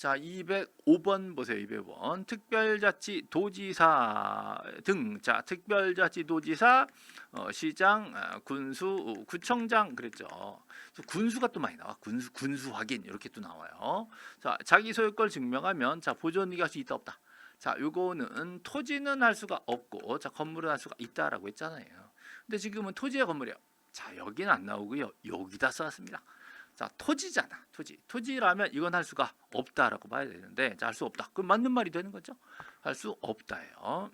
자, 205번 보세요. 200번. 특별자치 도지사 등. 자, 특별자치 도지사, 시장, 군수, 구청장 그랬죠. 군수가 또 많이 나와. 군수 확인 이렇게 또 나와요. 자, 자기 소유권 증명하면 자, 보존이익 할 수 있다 없다. 자, 요거는 토지는 할 수가 없고 자, 건물은 할 수가 있다라고 했잖아요. 근데 지금은 토지와 건물이요. 자, 여기는 안 나오고요. 여기다 써놨습니다. 자, 토지잖아. 토지라면 이건 할 수가 없다라고 봐야 되는데 자, 할 수 없다. 그럼 맞는 말이 되는 거죠. 할 수 없다예요.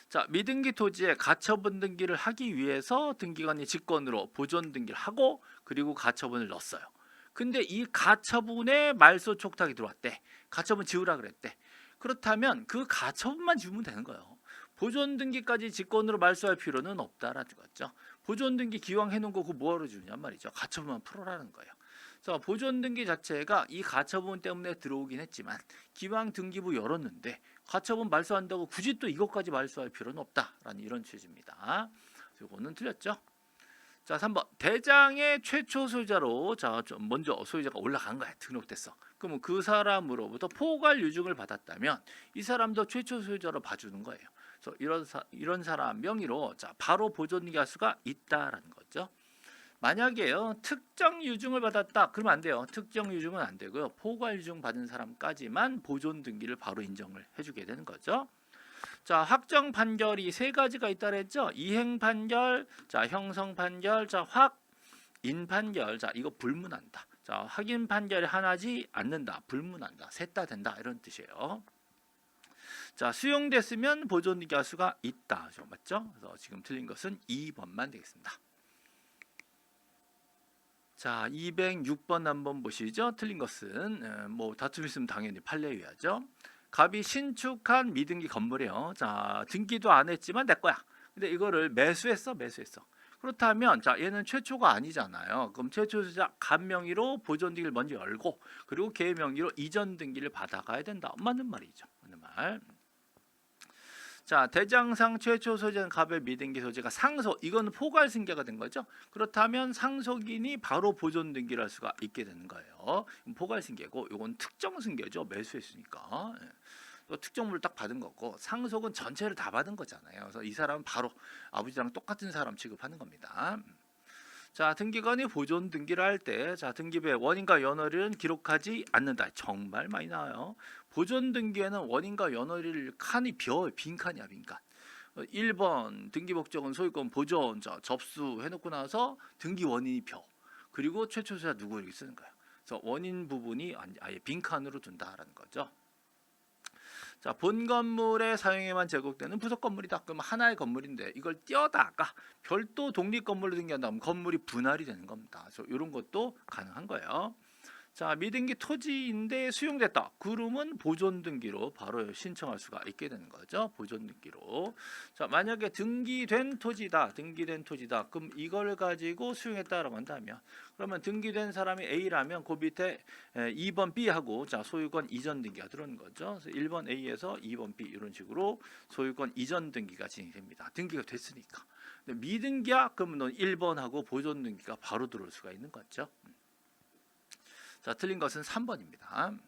자, 미등기 토지에 가처분 등기를 하기 위해서 등기관이 직권으로 보존 등기를 하고 그리고 가처분을 넣었어요. 근데 이 가처분에 말소 촉탁이 들어왔대. 가처분 지우라 그랬대. 그렇다면 그 가처분만 지우면 되는 거예요. 보존 등기까지 직권으로 말소할 필요는 없다라는 거죠. 보존 등기 기왕 해놓은 거 그거 뭐하러 주냐 말이죠. 가처분만 풀어라는 거예요. 자, 보존 등기 자체가 이 가처분 때문에 들어오긴 했지만 기왕 등기부 열었는데 가처분 말소한다고 굳이 또 이것까지 말소할 필요는 없다라는 이런 취지입니다. 이거는 틀렸죠. 자, 3번 대장의 최초 소유자로 자, 먼저 소유자가 올라간 거야. 등록됐어. 그러면 그 사람으로부터 포괄 유증을 받았다면 이 사람도 최초 소유자로 봐주는 거예요. 그래서 이런 사람 명의로 자, 바로 보존등기 할 수가 있다라는 거죠. 만약에요 특정 유증을 받았다 그러면 안 돼요. 특정 유증은 안 되고요. 포괄 유증 받은 사람까지만 보존 등기를 바로 인정을 해주게 되는 거죠. 자, 확정 판결이 세 가지가 있다 그랬죠. 이행 판결, 자, 형성 판결, 자, 확인 판결. 자, 이거 불문한다. 자, 확인 판결이 하나지 않는다. 불문한다. 셋 다 된다. 이런 뜻이에요. 자, 수용됐으면 보존 등기 할 수가 있다. 맞죠? 그래서 지금 틀린 것은 2번만 되겠습니다. 자, 206번 한번 보시죠. 틀린 것은 뭐 다툼 있으면 당연히 판례위하죠. 갑이 신축한 미등기 건물이요. 자, 등기도 안 했지만 내 거야. 근데 이거를 매수했어. 그렇다면 자, 얘는 최초가 아니잖아요. 그럼 최초 소유자 갑 명의로 보존 등기를 먼저 열고 그리고 걔 명의로 이전 등기를 받아가야 된다. 맞는 말이죠. 맞는 말. 자, 대장상 최초 소유자는 갑의 미등기 소지가 상속, 이건 포괄 승계가 된 거죠. 그렇다면 상속인이 바로 보존 등기를 할 수가 있게 되는 거예요. 포괄 승계고, 이건 특정 승계죠. 매수했으니까. 또 특정물을 딱 받은 거고, 상속은 전체를 다 받은 거잖아요. 그래서 이 사람은 바로 아버지랑 똑같은 사람 취급하는 겁니다. 자, 등기관이 보존 등기를 할 때, 자, 등기부에 원인과 연월일은 기록하지 않는다. 정말 많이 나와요. 보존 등기에는 원인과 연월일 칸이 비어요. 빈 칸이야, 빈 칸. 1번 등기 목적은 소유권 보존, 자, 접수해놓고 나서 등기 원인이 벼. 그리고 최초 소유자 누구 이렇게 쓰는 거야. 그래서 원인 부분이 아예 빈 칸으로 둔다라는 거죠. 자, 본 건물의 사용에만 제공되는 부속 건물이다. 그럼 하나의 건물인데 이걸 떼어다가 별도 독립 건물로 등기한다면 건물이 분할이 되는 겁니다. 그래서 이런 것도 가능한 거예요. 자, 미등기 토지인데 수용됐다. 그러면 보존 등기로 바로 신청할 수가 있게 되는 거죠. 보존 등기로. 자, 만약에 등기된 토지다. 그럼 이걸 가지고 수용했다라고 한다면 그러면 등기된 사람이 A라면 그 밑에 2번 B하고 자, 소유권 이전 등기가 들어오는 거죠. 그래서 1번 A에서 2번 B 이런 식으로 소유권 이전 등기가 진행됩니다. 등기가 됐으니까. 근데 미등기야 그러면 1번하고 보존 등기가 바로 들어올 수가 있는 거죠. 자, 틀린 것은 3번입니다.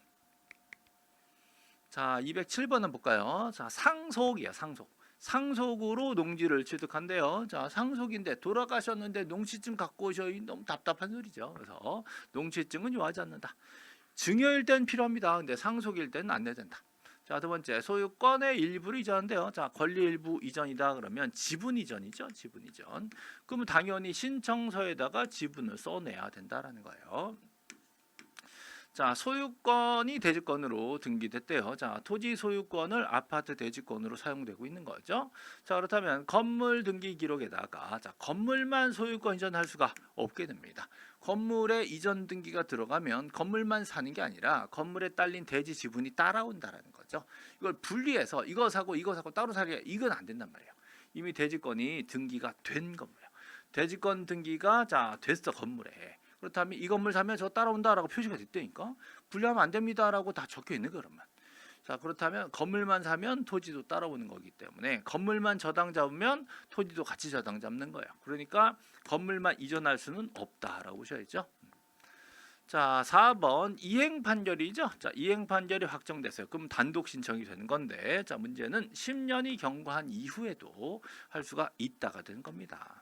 자, 207번은 볼까요? 자, 상속이야, 상속. 상속으로 농지를 취득한대요. 자, 상속인데 돌아가셨는데 농지증 갖고 오셔. 너무 답답한 소리죠. 그래서 농지증은 요하지 않는다. 증여일 땐 필요합니다. 근데 상속일 때는 안 내야 된다. 자, 두 번째 소유권의 일부를 이전한대요. 자, 권리 일부 이전이다 그러면 지분 이전이죠. 지분 이전. 그러면 당연히 신청서에다가 지분을 써내야 된다라는 거예요. 자, 소유권이 대지권으로 등기됐대요. 자, 토지 소유권을 아파트 대지권으로 사용되고 있는 거죠. 자, 그렇다면 건물 등기 기록에다가 자, 건물만 소유권 이전할 수가 없게 됩니다. 건물에 이전 등기가 들어가면 건물만 사는 게 아니라 건물에 딸린 대지 지분이 따라온다라는 거죠. 이걸 분리해서 이거 사고 따로 사기 이건 안 된단 말이에요. 이미 대지권이 등기가 된 건물이에요. 대지권 등기가 자, 됐어 건물에. 그렇다면 이 건물 사면 저 따라온다라고 표시가 됐다니까 분리하면 안 됩니다라고 다 적혀 있는 거라면. 자, 그렇다면 건물만 사면 토지도 따라오는 거기 때문에 건물만 저당 잡으면 토지도 같이 저당 잡는 거예요. 그러니까 건물만 이전할 수는 없다라고 보셔야죠. 자, 4번 이행 판결이죠. 자, 이행 판결이 확정됐어요. 그럼 단독 신청이 되는 건데, 자, 문제는 10년이 경과한 이후에도 할 수가 있다가 되는 겁니다.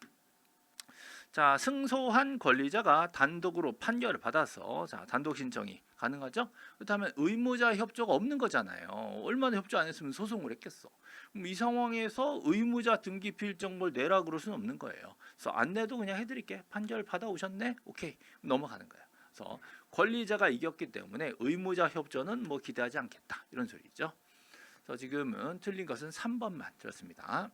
자, 승소한 권리자가 단독으로 판결을 받아서 자, 단독 신청이 가능하죠? 그렇다면 의무자 협조가 없는 거잖아요. 얼마나 협조 안 했으면 소송을 했겠어. 그럼 이 상황에서 의무자 등기 필정보를 내라 그럴 수는 없는 거예요. 그래서 안 내도 그냥 해드릴게. 판결 받아오셨네? 오케이. 넘어가는 거예요. 그래서 권리자가 이겼기 때문에 의무자 협조는 뭐 기대하지 않겠다. 이런 소리죠. 그래서 지금은 틀린 것은 3번만 들었습니다.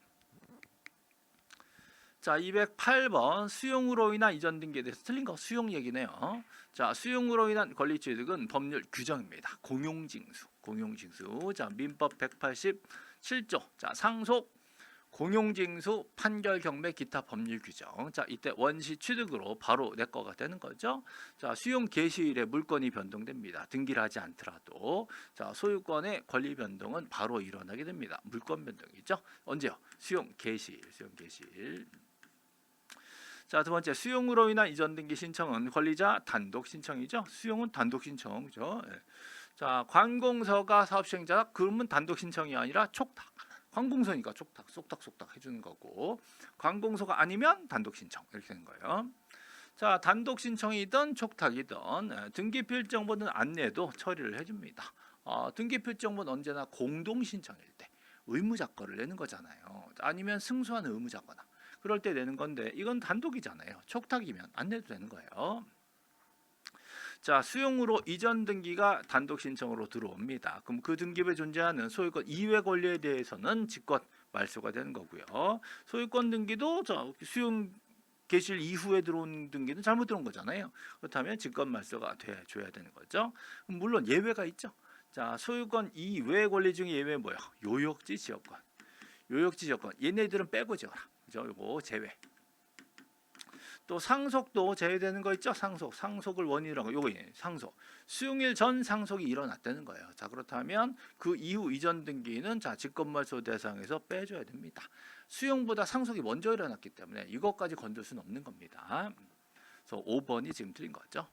자, 208번 수용으로 인한 이전 등기에 대해서 틀린 거 수용 얘기네요. 자, 수용으로 인한 권리 취득은 법률 규정입니다. 공용징수. 공용징수. 자, 민법 187조. 자, 상속 공용징수 판결 경매 기타 법률 규정. 자, 이때 원시 취득으로 바로 내 거가 되는 거죠. 자, 수용 개시일에 물건이 변동됩니다. 등기를 하지 않더라도. 자, 소유권의 권리 변동은 바로 일어나게 됩니다. 물건 변동이죠. 언제요? 수용 개시일. 수용 개시일. 자, 두 번째 수용으로 인한 이전 등기 신청은 권리자 단독 신청이죠. 수용은 단독 신청이죠. 예. 자, 관공서가 사업 시행자다. 그러면 단독 신청이 아니라 촉탁. 관공서니까 촉탁, 쏙탁쏙탁 해주는 거고, 관공서가 아니면 단독 신청 이렇게 되는 거예요. 자, 단독 신청이든 촉탁이든 등기 필정보는 안 내도 처리를 해줍니다. 등기 필정보는 언제나 공동 신청일 때 의무자 거를 내는 거잖아요. 아니면 승소하는 의무자거나. 그럴 때 내는 건데 이건 단독이잖아요. 촉탁이면 안 내도 되는 거예요. 자, 수용으로 이전 등기가 단독 신청으로 들어옵니다. 그럼 그 등기부에 존재하는 소유권 이외 권리에 대해서는 직권 말소가 되는 거고요. 소유권 등기도 수용 개시일 이후에 들어온 등기는 잘못 들어온 거잖아요. 그렇다면 직권 말소가 돼줘야 되는 거죠. 물론 예외가 있죠. 자, 소유권 이외 권리 중에 예외 뭐야? 요역지 지역권. 요역지 지역권. 얘네들은 빼고 지어라. 그죠? 이거 제외. 또 상속도 제외되는 거 있죠? 상속을 원인으로 하고 요거 상속. 수용일 전 상속이 일어났다는 거예요. 자, 그렇다면 그 이후 이전 등기는 자, 직권말소 대상에서 빼줘야 됩니다. 수용보다 상속이 먼저 일어났기 때문에 이것까지 건들 수는 없는 겁니다. 그래서 5번이 지금 틀린 거죠.